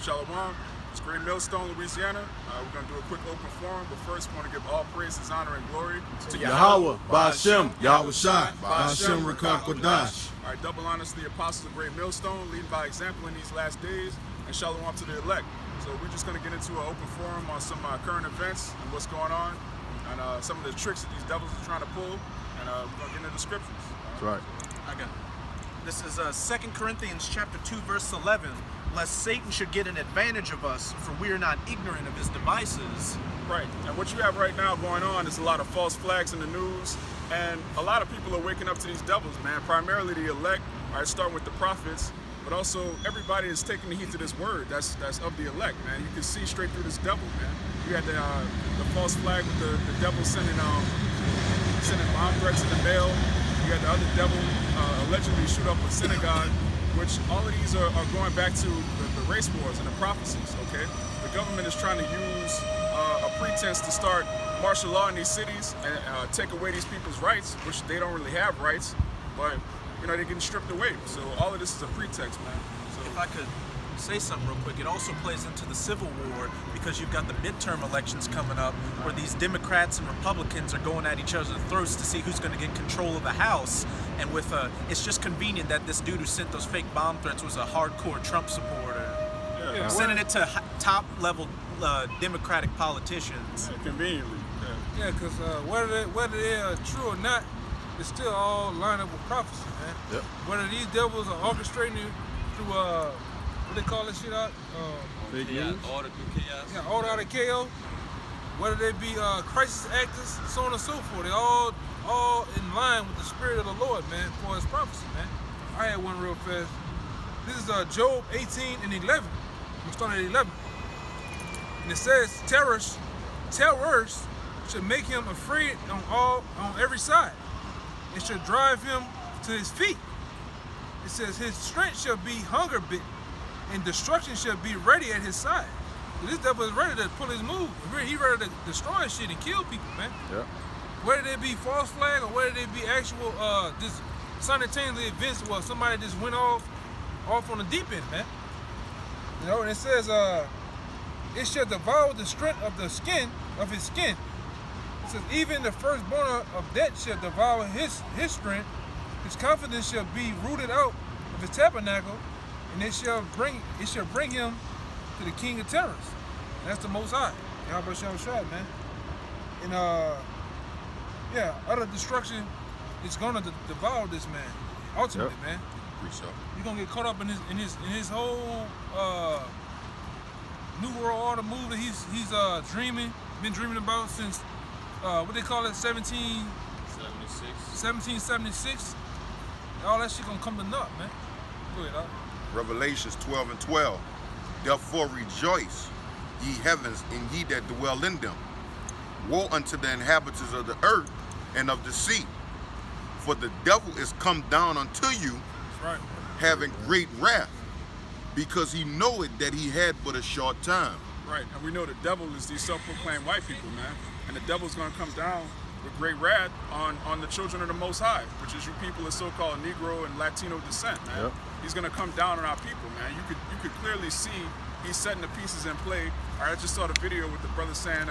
Shalom. It's Great Millstone, Louisiana. We're going to do a quick open forum, but first we want to give all praises, honor, and glory to Yahweh, Ba'ashem, Yahweh Shai, Ba'ashem, Rakak Kodash. All right, double honors to the apostles of Great Millstone, leading by example in these last days, and shalom to the elect. So we're just going to get into an open forum on some current events and what's going on, and some of the tricks that these devils are trying to pull, and we're going to get into the scriptures. That's right. Okay. This is 2 Corinthians chapter 2, verse 11. Lest Satan should get an advantage of us, for we are not ignorant of his devices. Right, and what you have right now going on is a lot of false flags in the news, and a lot of people are waking up to these devils, man, primarily the elect, all right, starting with the prophets, but also everybody is taking the heed to this word that's of the elect, man. You can see straight through this devil, man. You had the false flag with the devil sending bomb threats in the mail. You had the other devil allegedly shoot up a synagogue, which all of these are going back to the race wars and the prophecies, okay? The government is trying to use a pretense to start martial law in these cities and take away these people's rights, which they don't really have rights, but, you know, they're getting stripped away. So all of this is a pretext, man. So, if I could say something real quick, it also plays into the Civil War because you've got the midterm elections coming up where these Democrats and Republicans are going at each other's throats to see who's going to get control of the House. And with it's just convenient that this dude who sent those fake bomb threats was a hardcore Trump supporter. yeah. Sending it to top level Democratic politicians. Yeah, conveniently. Yeah, because whether they're true or not, it's still all lined up with prophecy, man. Yep. Whether these devils are orchestrating it through what they call this shit out? Order through chaos. Yeah, order out of chaos. Whether they be crisis actors, so on and so forth, they all in line with the spirit of the Lord, man, for his prophecy, man. I had one real fast. This is Job 18 and 11. I'm gonna start at 11. And it says, terrors should make him afraid on every side. It should drive him to his feet. It says his strength shall be hunger bit, and destruction shall be ready at his side. So this devil is ready to pull his move. He ready to destroy shit and kill people, man. Yep. Whether they be false flag or whether they be actual just simultaneously events where somebody just went off on the deep end, man. You know, and it says it shall devour the strength of his skin. It says even the firstborn of death shall devour his strength. His confidence shall be rooted out of his tabernacle, and it shall bring him to the king of terrors. And that's the Most High. Yahweh Shai, man. And yeah, utter destruction is gonna devour this man. Ultimately, man. You're gonna get caught up in his whole New World Order move that he's been dreaming about since what they call it, 1776. All that shit gonna come to naught, man. Go ahead, Revelations 12 and 12. Therefore rejoice, ye heavens, and ye that dwell in them. Woe unto the inhabitants of the earth and of the sea. For the devil is come down unto you, right, having great wrath, because he knoweth that he had but a short time. Right, and we know the devil is these self-proclaimed white people, man. And the devil's gonna come down with great wrath on the children of the Most High, which is you people of so-called Negro and Latino descent, man. Yep. He's gonna come down on our people, man. You could clearly see he's setting the pieces in play. All right, I just saw the video with the brother saying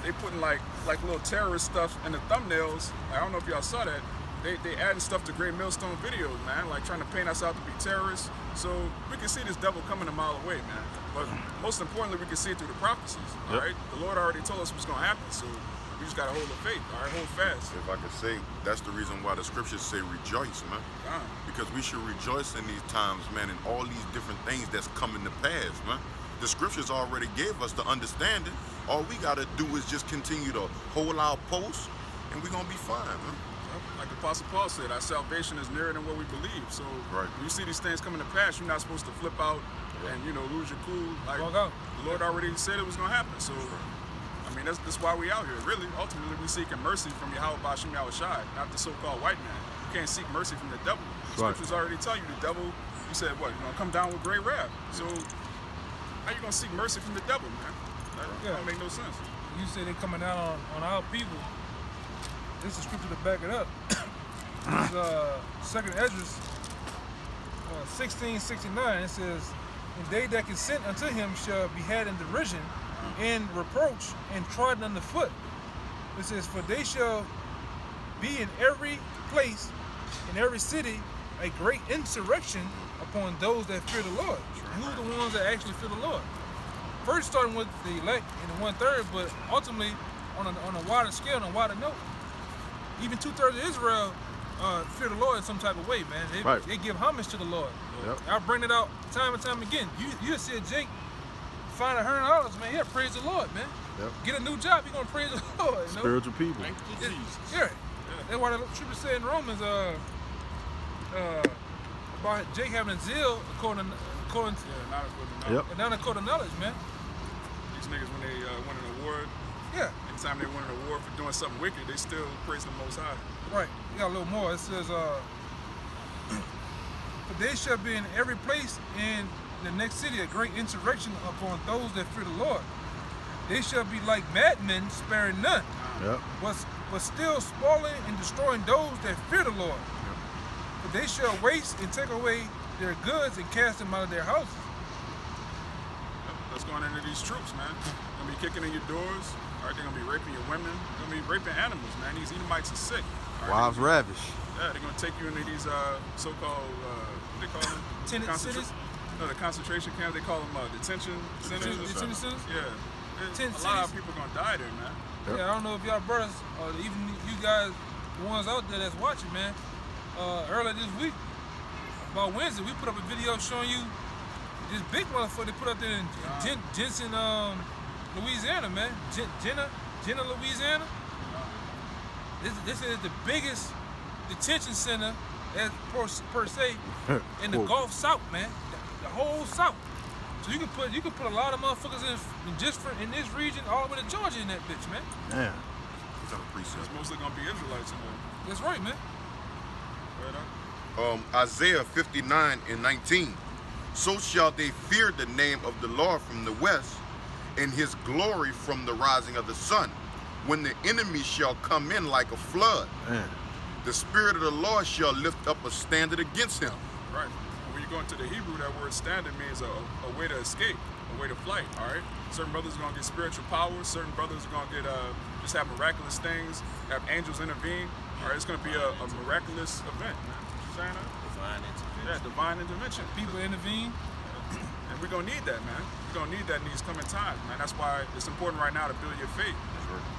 they putting like little terrorist stuff in the thumbnails. I don't know if y'all saw that. They adding stuff to Great Millstone videos, man, like trying to paint us out to be terrorists. So we can see this devil coming a mile away, man. But most importantly, we can see it through the prophecies, all right? The Lord already told us what's going to happen, so we just got to hold the faith, all right? Hold fast. If I could say, that's the reason why the scriptures say rejoice, man. Because we should rejoice in these times, man, and all these different things that's coming to pass, man. The scriptures already gave us the understanding. All we got to do is just continue to hold our post, and we're going to be fine, man. Like Apostle Paul said, our salvation is nearer than what we believe. So right, when you see these things coming to pass, you're not supposed to flip out and, you know, lose your cool. Like walk out. The Lord already said it was going to happen. So, I mean, that's why we out here. Really, ultimately, we seeking mercy from Yahweh Ba'ashem Yahweh Shai, not the so-called white man. You can't seek mercy from the devil. The scriptures already tell you the devil, you said what, you know, come down with great wrath. So how you going to seek mercy from the devil, man? That don't make no sense. You say they coming down on our people. This is scripture to back it up. This is 2nd Esdras 16:69. It says, and they that consent unto him shall be had in derision and reproach and trodden underfoot. It says, for they shall be in every place, in every city, a great insurrection upon those that fear the Lord. And who are the ones that actually fear the Lord? First starting with the elect and the 1/3, but ultimately on a wider scale, on a wider note, even 2/3 of Israel fear the Lord in some type of way, man. They give homage to the Lord. Yep. I bring it out time and time again. You see a Jake find $100, man. He'll praise the Lord, man. Yep. Get a new job, you're gonna praise the Lord. You know? Spiritual people. Thank you, Jesus. Yeah. That's why the scripture say in Romans about Jake having a zeal according to Not according to Yep. and not according to knowledge, man. These niggas, when they win an award, Yeah. anytime they win an award for doing something wicked, they still praise the Most High. Right. You got a little more. It says, for they shall be in every place in the next city a great insurrection upon those that fear the Lord. They shall be like madmen, sparing none, Yep. but still spoiling and destroying those that fear the Lord. But they shall waste and take away their goods and cast them out of their houses. That's going into these troops, man. They're gonna be kicking in your doors. All right, they're gonna be raping your women. They're gonna be raping animals, man. These Edomites are sick. All right, Wives ravish. Yeah, they're gonna take you into these so-called what they call them? Tenant cities? No, the concentration camps. They call them detention centers. or Detention something. centers? Yeah. Tent A lot of cities? people gonna die there, man. Yep. Yeah, I don't know if y'all brothers or even you guys, the ones out there that's watching, man. Earlier this week, about Wednesday, we put up a video showing you this big motherfucker they put up there in Jensen, Louisiana, man. Jenna, Louisiana. This is the biggest detention center as per se in the Cool. Gulf South, man. The whole South. So you can put a lot of motherfuckers in this region all the way to Georgia in that bitch, man. Man. It's on a precept. It's mostly gonna be Israelites in there. That's right, man. Right on. Isaiah 59:19. So shall they fear the name of the Lord from the west, and his glory from the rising of the sun. When the enemy shall come in like a flood, Man. the Spirit of the Lord shall lift up a standard against him. Right. And when you go into the Hebrew, that word standard means a way to escape, a way to flight. All right. Certain brothers are gonna get spiritual powers. Certain brothers are gonna get just have miraculous things. Have angels intervene. All right. It's gonna be a miraculous event, man. You saying that? Divine intervention. Yeah, divine intervention. People intervene. And we're gonna need that, man. We're gonna need that in these coming times, man. That's why it's important right now to build your faith.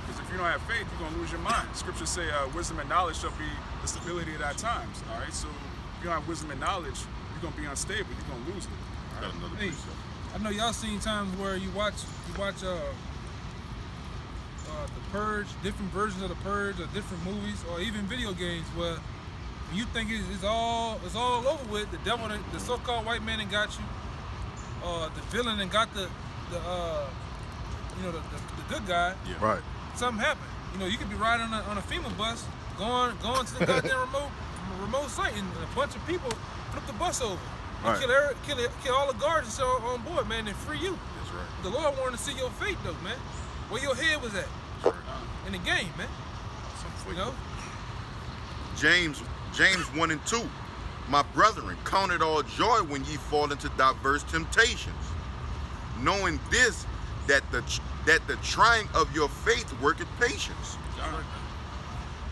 Because if you don't have faith, you're gonna lose your mind. Scriptures say wisdom and knowledge shall be the stability of our times. All right. So if you don't have wisdom and knowledge, you're gonna be unstable. You're gonna lose it. All Got right? another Hey, precept. I know y'all seen times where you watch the Purge, different versions of the Purge, or different movies, or even video games where you think it's all over with. The devil, the so-called white man, and got you. The villain and got the good guy. Yeah. Right. Something happened. You know, you could be riding on a FEMA bus, going to the goddamn remote site, and a bunch of people flip the bus over. And Right. kill all the guards and so on board, man, and free you. That's right. The Lord wanted to see your fate, though, man. Where your head was at in the game, man. You know? James 1:2. My brethren, count it all joy when ye fall into diverse temptations, knowing this, that the trying of your faith worketh patience.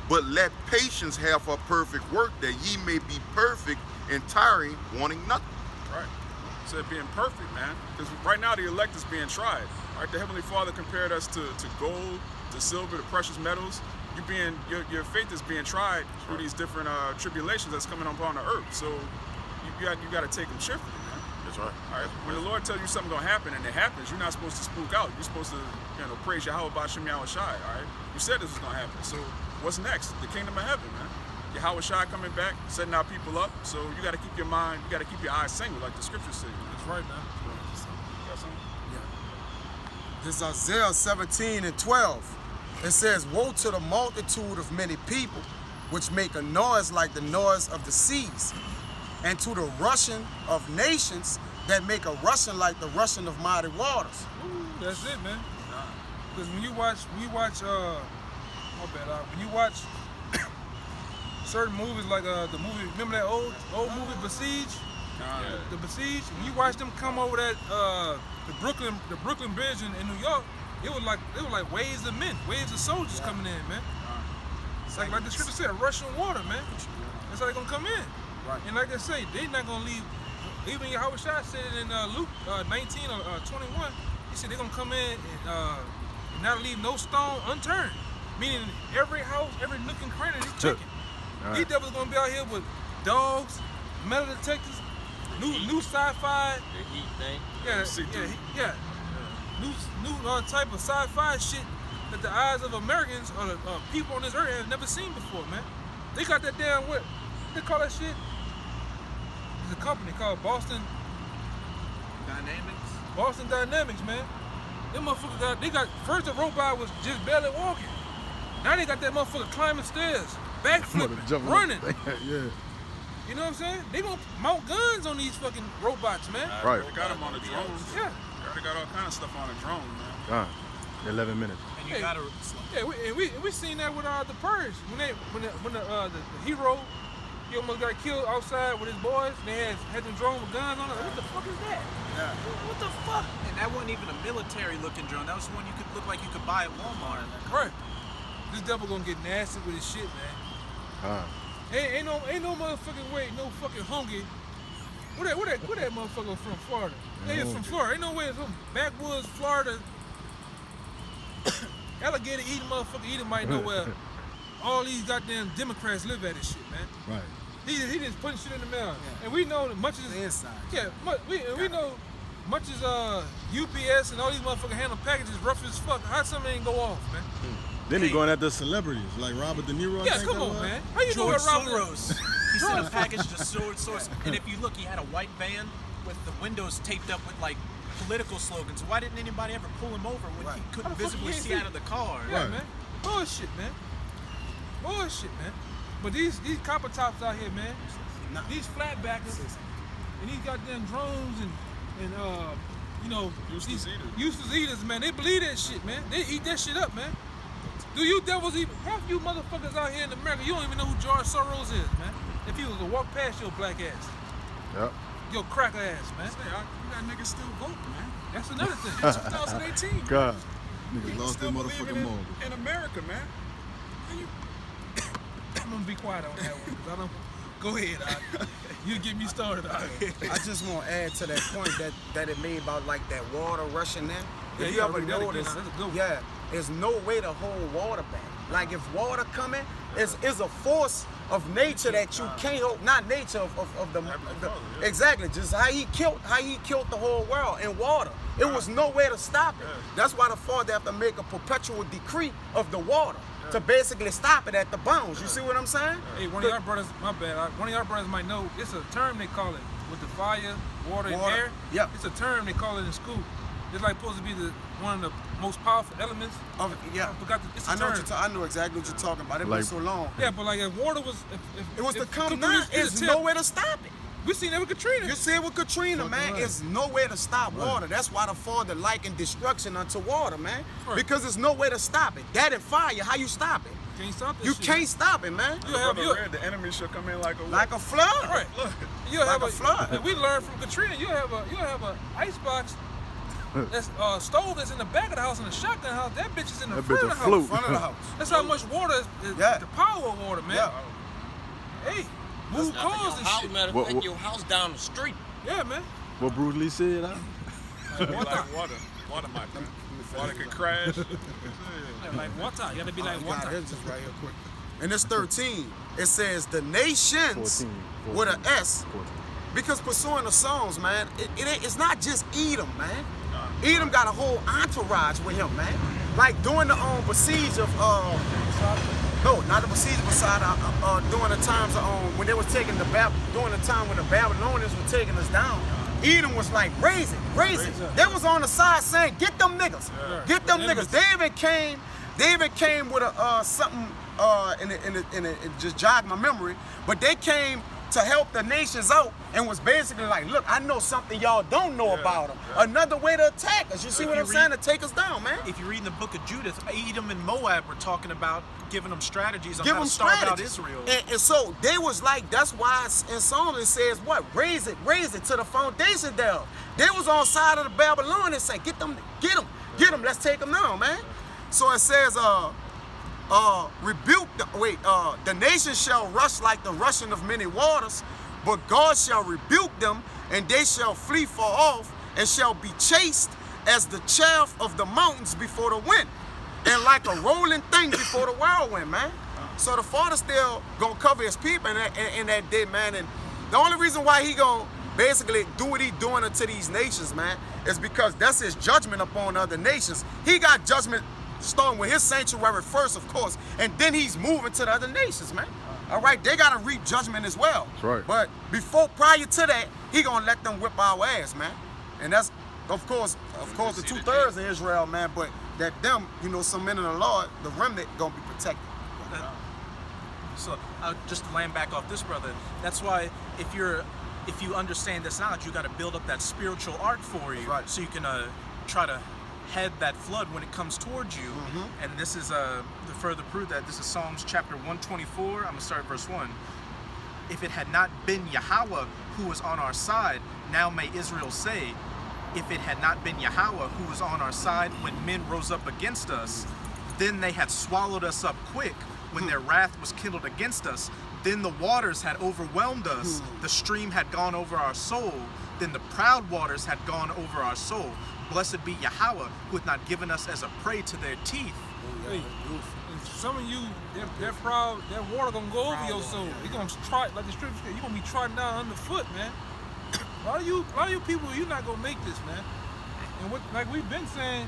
But let patience have her perfect work, that ye may be perfect, entire, wanting nothing. Right. So being perfect, man. Because right now the elect is being tried. All right. The Heavenly Father compared us to gold, to silver, to precious metals. Your faith is being tried through these different tribulations that's coming upon the earth. So you got to take them cheerfully, man. That's right. All right. When the Lord tells you something gonna happen and it happens, you're not supposed to spook out. You're supposed to, praise Yahweh B'Shem Yahweh Shai. All right. You said this was gonna happen. So what's next? The kingdom of heaven, man. Yahweh Shai coming back, setting our people up. So you got to keep your mind, you got to keep your eyes single, like the scriptures say. That's right, man. You got something? This is Isaiah 17:12. It says, woe to the multitude of many people, which make a noise like the noise of the seas, and to the rushing of nations that make a rushing like the rushing of mighty waters. Ooh, that's it, man. Because when you watch certain movies like the movie, remember that old movie Besiege? The besieged. When you watch them come over that the Brooklyn Bridge in New York, it was like waves of men, waves of soldiers coming in, man. It's like the scripture said, Russian water, man. That's how they gonna come in. Right. And like I say, they not gonna leave. Even Yahweh Shai said it in Luke 19 or 21. He said they're gonna come in and not leave no stone unturned. Meaning every house, every nook and cranny, they checking. These devils gonna be out here with dogs, metal detectors, new sci-fi. The heat thing. Yeah. New type of sci-fi shit that the eyes of Americans or the people on this earth have never seen before, man. They got that damn what they call that shit? It's a company called Boston Dynamics, man. Them motherfuckers they got first the robot was just barely walking. Now they got that motherfucker climbing stairs, backflipping, running. Yeah. You know what I'm saying? They gonna mount guns on these fucking robots, man. Right. They got them on the drones. Yeah. They got all kind of stuff on the drone, man. 11 minutes. And you Hey. gotta. Yeah, we seen that with the Purge when the hero he almost got killed outside with his boys. And they had them drone with guns on it. What the fuck is that? Yeah. What the fuck? And that wasn't even a military-looking drone. That was one you could look like you could buy at Walmart. Right. This devil gonna get nasty with his shit, man. Ain't no motherfucking way, no fucking hungry. Where that motherfucker from Florida? They is from Florida. Ain't no way it's from backwoods Florida. Alligator eating motherfucker eating might know where all these goddamn Democrats live at this shit, man. Right. He just putting shit in the mail. And we know that much as Inside. yeah, we know much as UPS and all these motherfuckers handle packages rough as fuck. How something ain't go off, man? Then he going after celebrities like Robert De Niro. I Yeah, think come that on, was. man. How you know George what Robert Soros. He sent a package to Soros. And if you look, he had a white van with the windows taped up with like political slogans. Why didn't anybody ever pull him over when he How couldn't the fuck visibly he ain't see see- out of the car? Yeah, Right. man. Bullshit, man. But these copper tops out here, man. These flatbackers and these goddamn drones and you know Useless these eaters. useless eaters, man. They believe that shit, man. They eat that shit up, man. Do you devils even half you motherfuckers out here in America? You don't even know who George Soros is, man. If he was to walk past your black ass, Yep. your cracker ass, man. Hey, you got niggas still voting, man. That's another thing. 2018. God. People Niggas lost their still believing motherfucking mind. in America, man. I'm gonna be quiet on that one. 'Cause I don't. Go ahead, you get me started. I just want to add to that point that it made about like that water rushing there. Yeah, If you you ever already got it, notice, that's a good one. yeah, there's no way to hold water back. Like if water coming, it's a force of nature that you can't hold. Not nature of the exactly. Just how he killed the whole world in water. It was no way to stop it. That's why the Father have to make a perpetual decree of the water to basically stop it at the bounds. You see what I'm saying? Hey, one of y'all brothers, my bad. One of y'all brothers might know. It's a term they call it with the fire, water, and Water, air. yep. It's a term they call it in school. It's like supposed to be one of the most powerful elements. Yeah. I forgot. It's a I know term. what I know exactly what you're talking about. It's Like- been so long. Yeah, but like if water was, It was to if come Katrina- down. It's no way to stop it. We seen that with Katrina. You see it with Katrina, man. right. It's no way to stop water. That's why the Father likened destruction unto water, man. Right. Because there's no way to stop it. That and fire, how you stop it? Can't stop this You shit. can't stop it, man. You have Brother read, the enemy shall come in like a Like a flood. right. You'll Like have a flood. We learned from Katrina. You'll have a icebox. That's stove that's in the back of the house and a shotgun house. That bitch is in the That front bitch of a the float. house. Front of the house. That's how much water is Yeah. the power of water, man. Yeah. Hey, move cars and shit. Matter of What- fact, what- your house down the street. Yeah, man. What Bruce Lee said, huh? Be like water. Water, my friend. Water can crash. Like water. You gotta be like God, water. it's just right here quick. In this 13, it says the nations 14. with an S. Because pursuing the Psalms, man, it's not just Edom, man. Edom got a whole entourage with him, man. Like during the besiege of no, not the besiege of Masada, during the times of when they was taking during the time when the Babylonians were taking us down. Edom was like raising. They was on the side saying, "Get them niggas, get them niggas." They even came with a something, and it just jogged my memory. But they came to help the nations out and was basically like, look, I know something y'all don't know about them. Another way to attack us. You see what I'm saying? To take us down, man. If you read in the book of Judith, Edom and Moab were talking about giving them strategies on Give how them to starve out strategies. Israel. And so they was like, that's why in Psalms it says what? Raise it to the foundation down. They was on side of the Babylon and say, get them, let's take them down, man. So it says, the nation shall rush like the rushing of many waters, but God shall rebuke them, and they shall flee far off, and shall be chased as the chaff of the mountains before the wind, and like a rolling thing before the whirlwind, man. So the Father still gonna cover his people in that day, man. And the only reason why he gonna basically do what he doing unto these nations, man, is because that's his judgment upon other nations. He got judgment starting with his sanctuary first, of course, and then he's moving to the other nations, man. All right, they gotta reap judgment as well. That's right. But prior to that, he gonna let them whip our ass, man. And that's, of course, the 2/3 of Israel, man. But that them, some men of the Lord, the remnant, gonna be protected. So just to land back off this, brother, that's why if you understand this knowledge, you got to build up that spiritual ark for you, Right. so you can try to head that flood when it comes towards you. And this is the further proof that this is Psalms chapter 124. I'm gonna start at verse 1. If it had not been Yahweh who was on our side, now may Israel say, if it had not been Yahweh who was on our side when men rose up against us, then they had swallowed us up quick when their wrath was kindled against us. Then the waters had overwhelmed us. The stream had gone over our soul. Then the proud waters had gone over our soul. Blessed be Yahweh, who hath not given us as a prey to their teeth. Hey, and some of you, that proud, that water gonna go over your soul. You're gonna try, like the scripture said, you're gonna be trodden down underfoot, man. A lot of you people, you're not gonna make this, man. And what, like we've been saying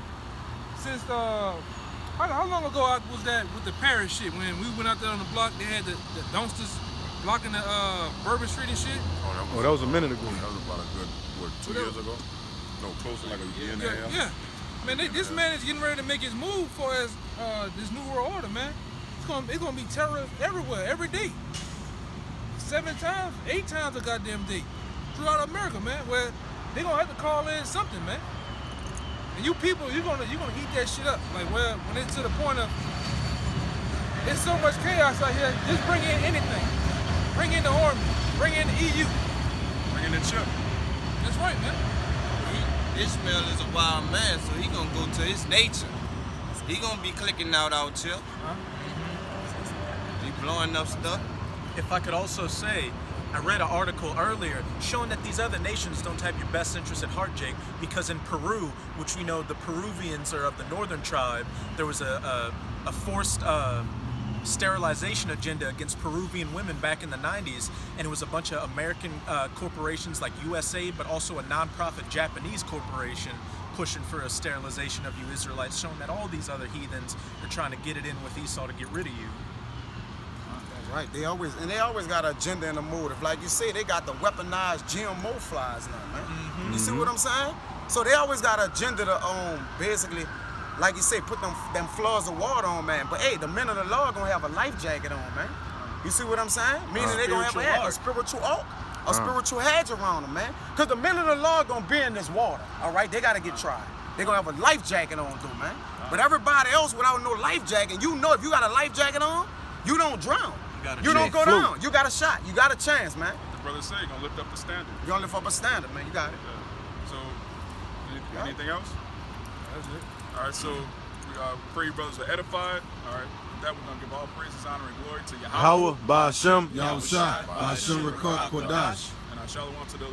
since how long ago was that with the Paris shit? When we went out there on the block, they had the dumpsters blocking the Bourbon Street and shit. Oh, that was a minute ago. That was about a good, 2 years ago? No, closer, like a year and a half. Yeah. Man, this man is getting ready to make his move for as this new world order, man. It's gonna be terrorists everywhere, every day. 7 times, 8 times a goddamn day. Throughout America, man, where they gonna have to call in something, man. And you people, you're gonna eat that shit up. Like, well, when it's to the point of there's so much chaos out here, just bring in anything. Bring in the army, bring in the EU. Bring in the chip. That's right, man. Ishmael is a wild man, so he gonna go to his nature. He gonna be clicking out here. He blowing up stuff. If I could also say, I read an article earlier showing that these other nations don't have your best interest at heart, Jake, because in Peru, which we know the Peruvians are of the northern tribe, there was a forced sterilization agenda against Peruvian women back in the 90s, and it was a bunch of American corporations like USAID, but also a non-profit Japanese corporation pushing for a sterilization of you Israelites, showing that all these other heathens are trying to get it in with Esau to get rid of you. Right, they always got an agenda and a motive. Like you say, they got the weaponized GMO flies now, man. You see what I'm saying? So they always got an agenda to basically, like you say, put them floods of water on, man. But hey, the men of the law gonna have a life jacket on, man. You see what I'm saying? Meaning they gonna have a spiritual ark, a spiritual hedge around them, man. Cause the men of the law gonna be in this water. All right, they gotta get tried. They gonna have a life jacket on, too, man. But everybody else without no life jacket, if you got a life jacket on, you don't drown. You don't go down. You got a shot. You got a chance, man. The brother say, gonna lift up the standard. You gonna lift up a standard, man. You got it. So, anything else? That's it. All right, so we pray you brothers are edified. All right, with that we're gonna give all praises, honor, and glory to Yahweh. Howard, Ba'ashem, Yahweh Shai, Ba'ashem Rakak Kodash. And shalom to the